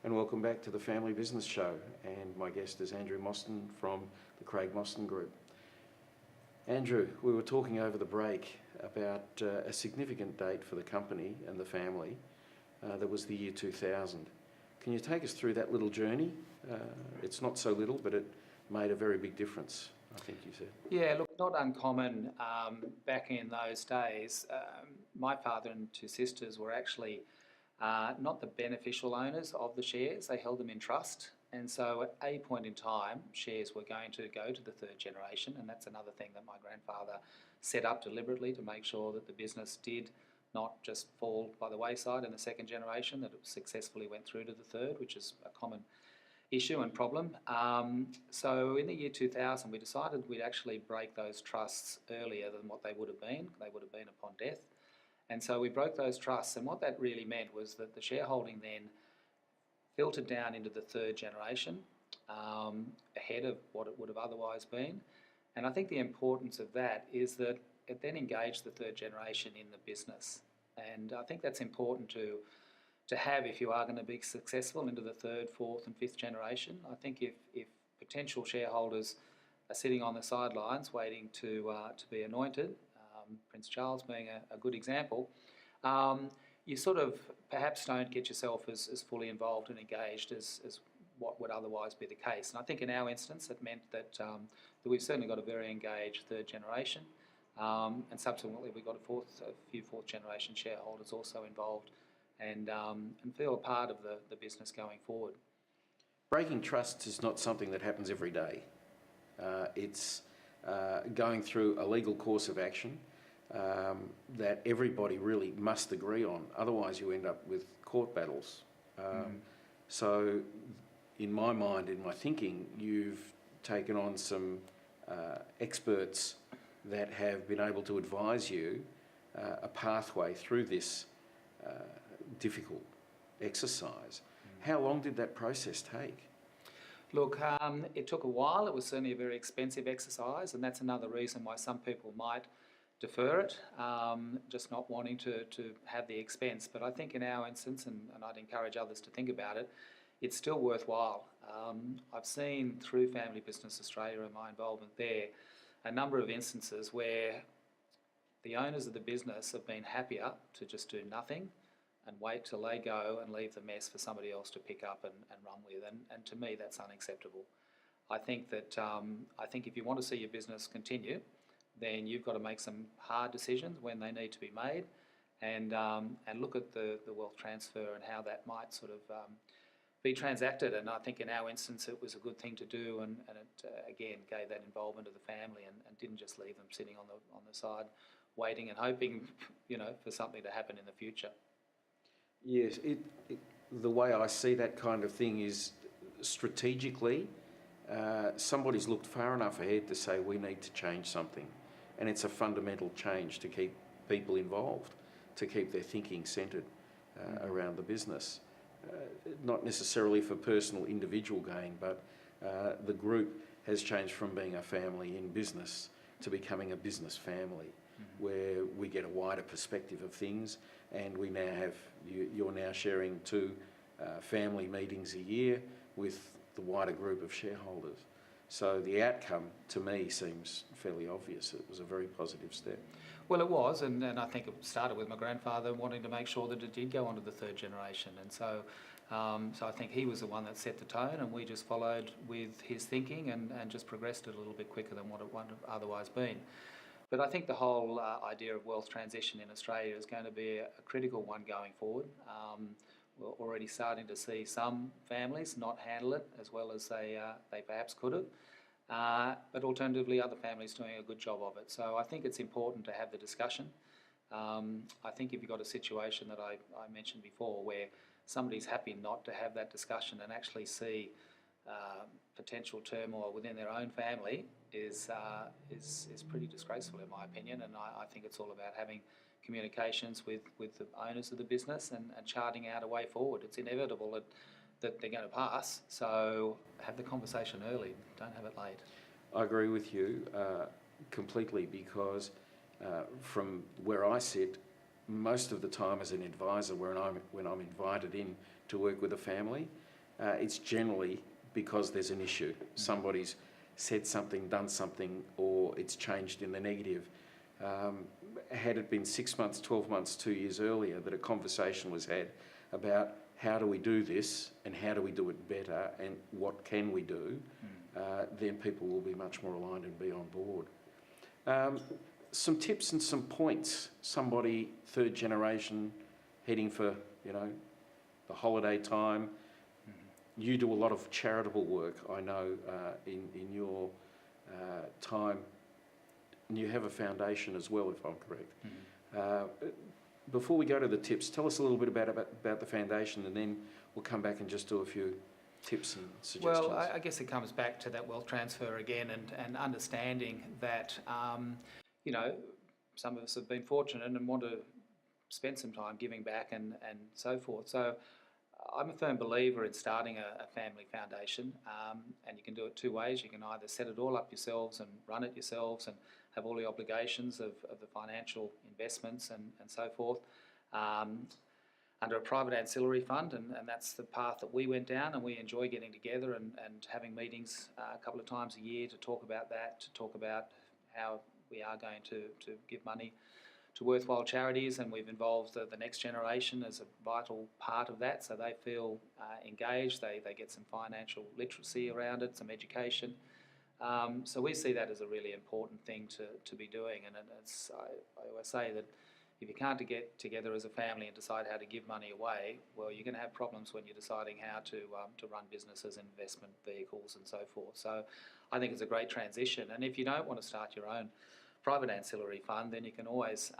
and welcome back to the Family Business Show. And my guest is Andrew Mostyn from the Craig Mostyn Group. Andrew, we were talking over the break about a significant date for the company and the family. That was the year 2000. Can you take us through that little journey? It's not so little, but it made a very big difference, I think you said. Yeah, look, not uncommon back in those days. My father and two sisters were actually not the beneficial owners of the shares. They held them in trust. And so at a point in time, shares were going to go to the third generation. And that's another thing that my grandfather set up deliberately to make sure that the business did not just fall by the wayside in the second generation, that it successfully went through to the third, which is a common issue and problem. So in the year 2000, we decided we'd actually break those trusts earlier than what they would have been. They would have been upon death. And so we broke those trusts, and what that really meant was that the shareholding then filtered down into the third generation ahead of what it would have otherwise been. And I think the importance of that is that it then engaged the third generation in the business. And I think that's important to have if you are going to be successful into the third, fourth and fifth generation. I think if potential shareholders are sitting on the sidelines waiting to be anointed, Prince Charles being a good example, you sort of perhaps don't get yourself as fully involved and engaged as what would otherwise be the case. And I think in our instance it meant that we've certainly got a very engaged third generation, and subsequently we got a few fourth generation shareholders also involved and feel a part of the business going forward. Breaking trusts is not something that happens every day. It's going through a legal course of action that everybody really must agree on. Otherwise you end up with court battles. So in my mind, in my thinking, you've taken on some experts that have been able to advise you a pathway through this difficult exercise. How long did that process take? Look, it took a while. It was certainly a very expensive exercise, and that's another reason why some people might defer it, just not wanting to have the expense. But I think in our instance, and I'd encourage others to think about it, it's still worthwhile. I've seen through Family Business Australia and my involvement there a number of instances where the owners of the business have been happier to just do nothing and wait till they go and leave the mess for somebody else to pick up and run with. And to me, that's unacceptable. I think that if you want to see your business continue, then you've got to make some hard decisions when they need to be made, and look at the wealth transfer and how that might sort of be transacted. And I think in our instance it was a good thing to do, and it again gave that involvement of the family and didn't just leave them sitting on the side waiting and hoping, for something to happen in the future. Yes, the way I see that kind of thing is strategically somebody's looked far enough ahead to say we need to change something, and it's a fundamental change to keep people involved, to keep their thinking centred around the business. Not necessarily for personal individual gain, but the group has changed from being a family in business to becoming a business family, where we get a wider perspective of things, and we now have, you're now sharing 2 family meetings a year with the wider group of shareholders. So the outcome to me seems fairly obvious. It was a very positive step. Well, it was, and I think it started with my grandfather wanting to make sure that it did go on to the third generation. And so I think he was the one that set the tone, and we just followed with his thinking and just progressed it a little bit quicker than what it would have otherwise been. But I think the whole idea of wealth transition in Australia is going to be a critical one going forward. We're already starting to see some families not handle it as well as they perhaps could have, but alternatively other families doing a good job of it. So I think it's important to have the discussion. I think if you've got a situation that I mentioned before where somebody's happy not to have that discussion and actually see potential turmoil within their own family is pretty disgraceful in my opinion, and I think it's all about having communications with the owners of the business and charting out a way forward. It's inevitable that they're going to pass, so have the conversation early, don't have it late. I agree with you completely, because from where I sit, most of the time as an advisor when I'm invited in to work with a family, it's generally because there's an issue. Somebody's said something, done something, or it's changed in the negative. Had it been 6 months, 12 months, 2 years earlier that a conversation was had about how do we do this and how do we do it better and what can we do, then people will be much more aligned and be on board. Some tips and some points. Somebody third generation heading for, the holiday time. You do a lot of charitable work, I know, in your time. And you have a foundation as well, if I'm correct. Before we go to the tips, tell us a little bit about the foundation, and then we'll come back and just do a few tips and suggestions. Well, I guess it comes back to that wealth transfer again, and understanding that, some of us have been fortunate and want to spend some time giving back and so forth. So I'm a firm believer in starting a family foundation, and you can do it two ways. You can either set it all up yourselves and run it yourselves and have all the obligations of the financial investments and so forth under a private ancillary fund, and that's the path that we went down, and we enjoy getting together and having meetings a couple of times a year to talk about that, to talk about how we are going to give money to worthwhile charities, and we've involved the next generation as a vital part of that, so they feel engaged, they get some financial literacy around it, some education. So we see that as a really important thing to be doing, and I always say that if you can't get together as a family and decide how to give money away, well, you're going to have problems when you're deciding how to run businesses, investment vehicles and so forth. So I think it's a great transition, and if you don't want to start your own private ancillary fund, then you can always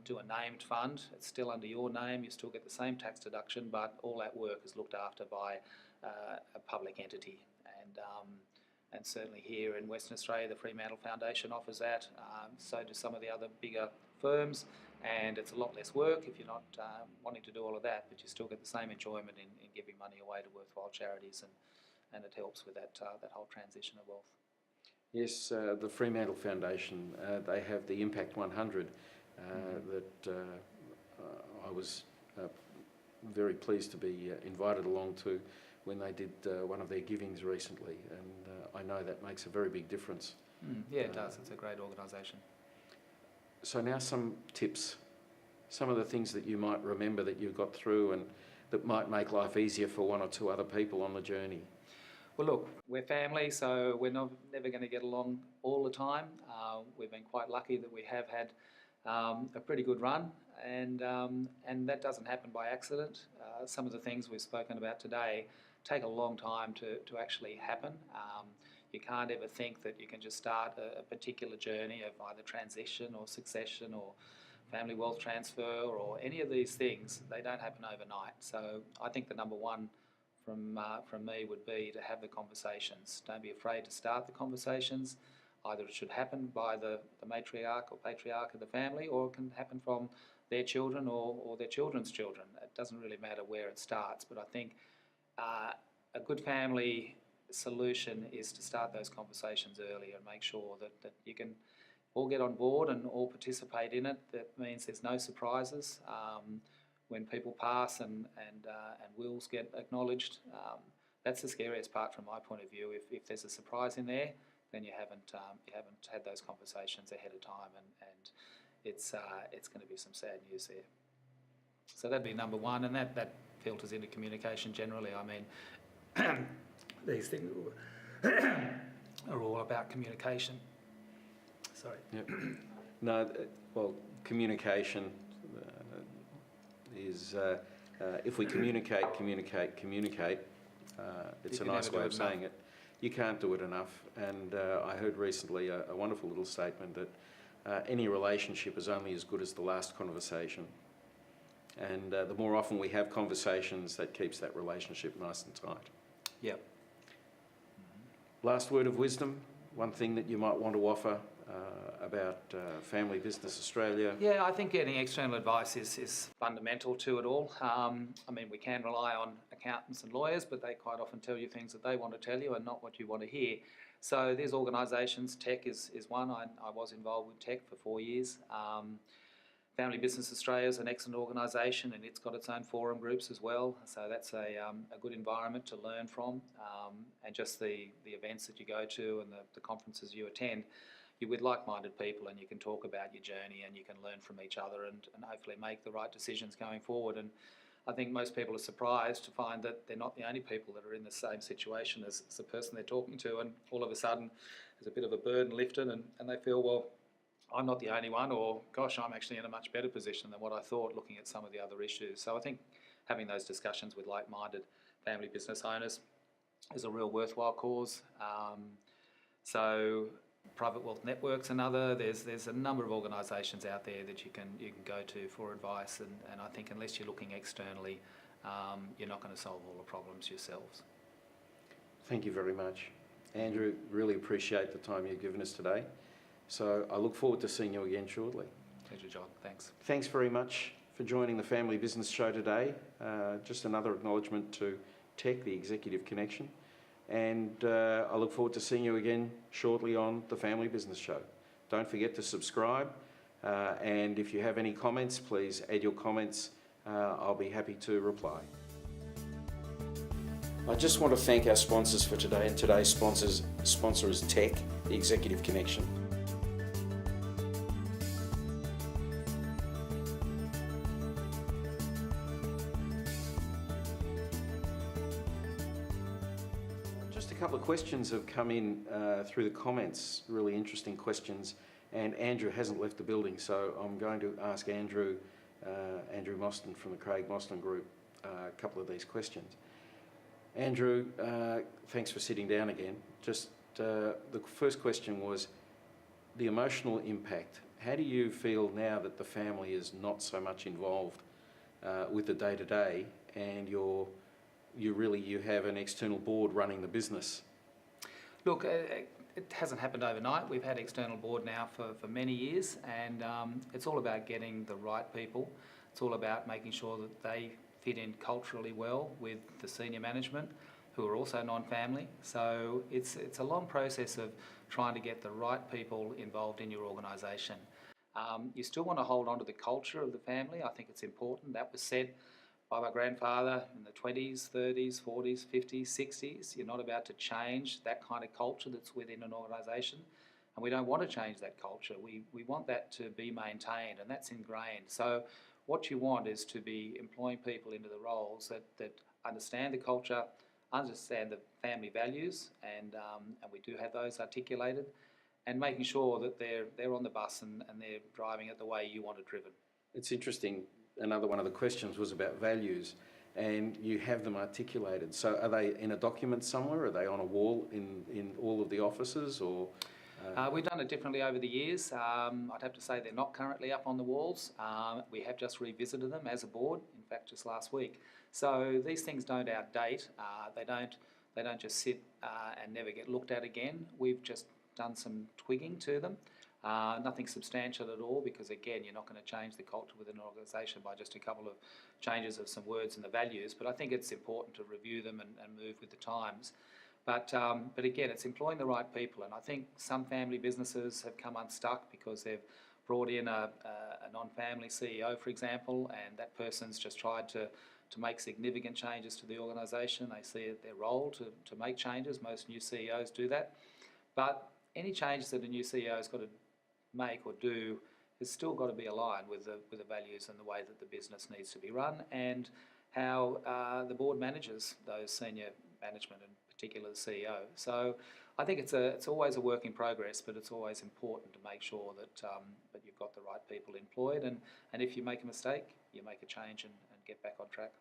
do a named fund. It's still under your name, you still get the same tax deduction, but all that work is looked after by a public entity. And certainly here in Western Australia, the Fremantle Foundation offers that. So do some of the other bigger firms, and it's a lot less work if you're not wanting to do all of that, but you still get the same enjoyment in giving money away to worthwhile charities, and it helps with that whole transition of wealth. Yes, the Fremantle Foundation, they have the Impact 100 that I was very pleased to be invited along to when they did one of their givings recently, and I know that makes a very big difference. Yeah, it does. It's a great organisation. So now some tips, some of the things that you might remember that you got through and that might make life easier for one or two other people on the journey. Well, look, we're family, so we're never going to get along all the time. We've been quite lucky that we have had a pretty good run, and that doesn't happen by accident. Some of the things we've spoken about today take a long time to actually happen. You can't ever think that you can just start a particular journey of either transition or succession or family wealth transfer or any of these things. They don't happen overnight. So I think the number one from me would be to have the conversations. Don't be afraid to start the conversations. Either it should happen by the matriarch or patriarch of the family, or it can happen from their children or their children's children. It doesn't really matter where it starts, but I think a good family solution is to start those conversations earlier and make sure that you can all get on board and all participate in it. That means there's no surprises. When people pass and wills get acknowledged, that's the scariest part from my point of view. If there's a surprise in there, then you haven't had those conversations ahead of time, and it's going to be some sad news there. So that'd be number one, and that filters into communication generally. I mean, these things are all about communication. Sorry. Yep. No, well, communication is if we communicate, it's a nice way of saying it. You can't do it enough. And I heard recently a wonderful little statement that any relationship is only as good as the last conversation. And the more often we have conversations, that keeps that relationship nice and tight. Yep. Last word of wisdom, one thing that you might want to offer about Family Business Australia? Yeah, I think getting external advice is fundamental to it all. I mean, we can rely on accountants and lawyers, but they quite often tell you things that they want to tell you and not what you want to hear. So there's organisations, tech is one. I was involved with tech for 4 years. Family Business Australia is an excellent organisation, and it's got its own forum groups as well. So that's a good environment to learn from, and just the events that you go to and the conferences you attend. You're with like-minded people, and you can talk about your journey, and you can learn from each other, and hopefully make the right decisions going forward. And I think most people are surprised to find that they're not the only people that are in the same situation as the person they're talking to, and all of a sudden there's a bit of a burden lifted, and they feel, well, I'm not the only one, or gosh, I'm actually in a much better position than what I thought looking at some of the other issues. So I think having those discussions with like-minded family business owners is a real worthwhile cause. So Private Wealth Network's another. There's a number of organisations out there that you can go to for advice, and I think unless you're looking externally, you're not going to solve all the problems yourselves. Thank you very much. Andrew, really appreciate the time you've given us today. So I look forward to seeing you again shortly. Pleasure, John. Thanks. Thanks very much for joining the Family Business Show today. Just another acknowledgement to Tech, the Executive Connection. And I look forward to seeing you again shortly on the Family Business Show. Don't forget to subscribe. And if you have any comments, please add your comments. I'll be happy to reply. I just want to thank our sponsors for today, and today's sponsor is Tech, the Executive Connection. Just a couple of questions have come in through the comments, really interesting questions, and Andrew hasn't left the building, so I'm going to ask Andrew Mostyn from the Craig Mostyn Group a couple of these questions. Andrew, thanks for sitting down again. Just the first question was the emotional impact. How do you feel now that the family is not so much involved with the day-to-day, and you have an external board running the business? Look, it hasn't happened overnight. We've had external board now for many years, and it's all about getting the right people. It's all about making sure that they fit in culturally well with the senior management, who are also non-family. So it's a long process of trying to get the right people involved in your organisation. You still want to hold on to the culture of the family. I think it's important. That was set by my grandfather in the 20s, 30s, 40s, 50s, 60s. You're not about to change that kind of culture that's within an organisation, and we don't want to change that culture. We want that to be maintained, and that's ingrained. So what you want is to be employing people into the roles that understand the culture, understand the family values, and we do have those articulated, and making sure that they're on the bus and they're driving it the way you want it driven. It's interesting. Another one of the questions was about values, and you have them articulated. So are they in a document somewhere? Are they on a wall in all of the offices, or? We've done it differently over the years. I'd have to say they're not currently up on the walls. We have just revisited them as a board, in fact, just last week. So these things don't outdate. They don't just sit and never get looked at again. We've just done some twigging to them. Nothing substantial at all, because again, you're not going to change the culture within an organisation by just a couple of changes of some words and the values. But I think it's important to review them and move with the times. But again, it's employing the right people, and I think some family businesses have come unstuck because they've brought in a non-family CEO, for example, and that person's just tried to make significant changes to the organisation. They see it their role to make changes. Most new CEOs do that. But any changes that a new CEO has got to make or do has still got to be aligned with the values and the way that the business needs to be run, and how the board manages those senior management, and particularly the CEO. So I think it's always a work in progress, but it's always important to make sure that you've got the right people employed, and if you make a mistake, you make a change and get back on track.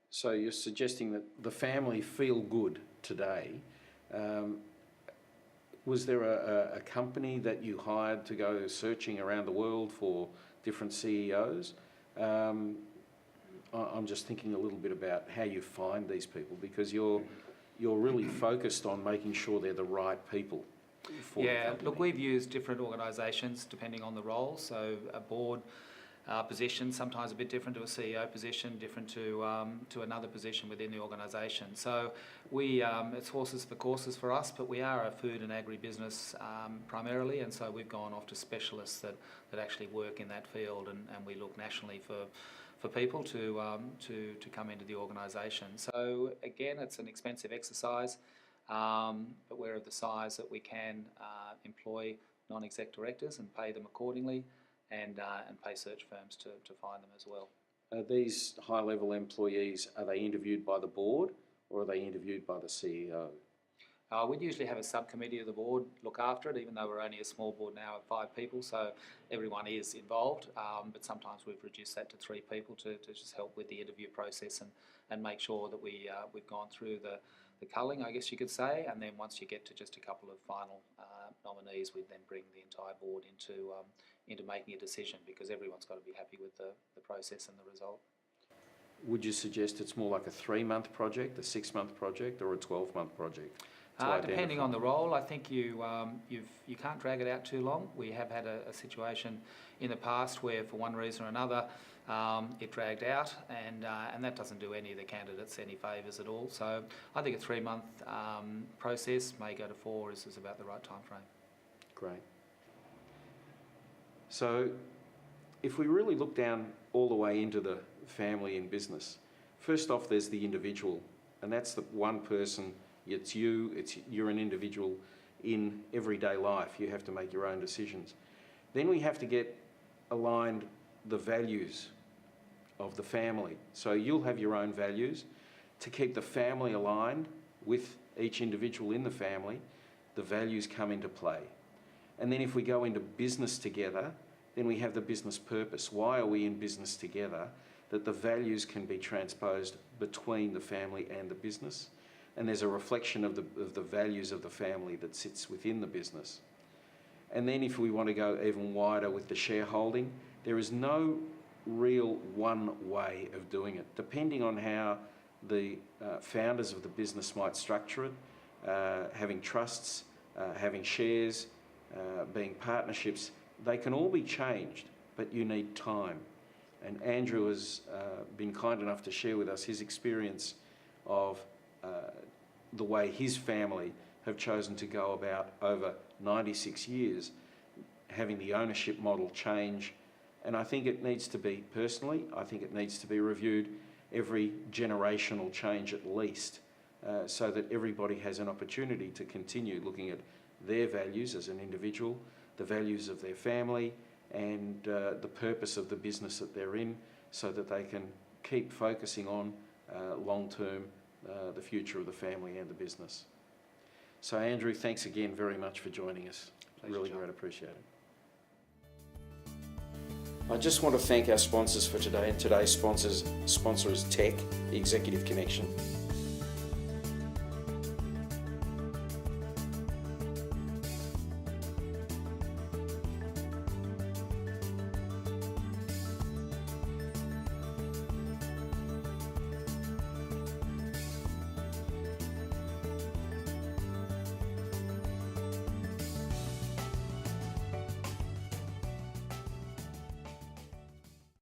So you're suggesting that the family feel good today. Was there a company that you hired to go searching around the world for different CEOs? I'm just thinking a little bit about how you find these people, because you're really focused on making sure they're the right people for the company. Look, we've used different organisations depending on the role. So a board position, sometimes a bit different to a CEO position, different to another position within the organisation. So it's horses for courses for us, but we are a food and agribusiness primarily, and so we've gone off to specialists that actually work in that field, and we look nationally for people to come into the organisation. So again, it's an expensive exercise, but we're of the size that we can employ non-exec directors and pay them accordingly, and pay search firms to find them as well. Are these high-level employees, are they interviewed by the board or are they interviewed by the CEO? We'd usually have a subcommittee of the board look after it, even though we're only a small board now of 5 people, so everyone is involved, but sometimes we've reduced that to 3 people to just help with the interview process and make sure that we've gone through the culling, I guess you could say, and then once you get to just a couple of final nominees, we then bring the entire board into making a decision, because everyone's got to be happy with the process and the result. Would you suggest it's more like a 3-month project, a 6-month project, or a 12-month project? Depending on the role, I think you can't drag it out too long. We have had a situation in the past where, for one reason or another, it dragged out, and that doesn't do any of the candidates any favours at all. So I think a 3-month process, may go to 4, is about the right time frame. Great. So if we really look down all the way into the family and business, first off there's the individual, and that's the one person. You're an individual in everyday life. You have to make your own decisions. Then we have to get aligned the values of the family. So you'll have your own values. To keep the family aligned with each individual in the family, the values come into play. And then if we go into business together, then we have the business purpose. Why are we in business together? That the values can be transposed between the family and the business. And there's a reflection of the values of the family that sits within the business. And then if we want to go even wider with the shareholding, there is no real one way of doing it. Depending on how the founders of the business might structure it, having trusts, having shares, being partnerships, they can all be changed, but you need time. And Andrew has been kind enough to share with us his experience of the way his family have chosen to go about over 96 years, having the ownership model change. And I think it needs to be, personally, I think it needs to be reviewed every generational change at least, so that everybody has an opportunity to continue looking at their values as an individual, the values of their family, and the purpose of the business that they're in, so that they can keep focusing on long-term the future of the family and the business. So Andrew, thanks again very much for joining us. Pleasure, really John. great, appreciate it. I just want to thank our sponsors for today, and today's sponsor is Tech, the Executive Connection.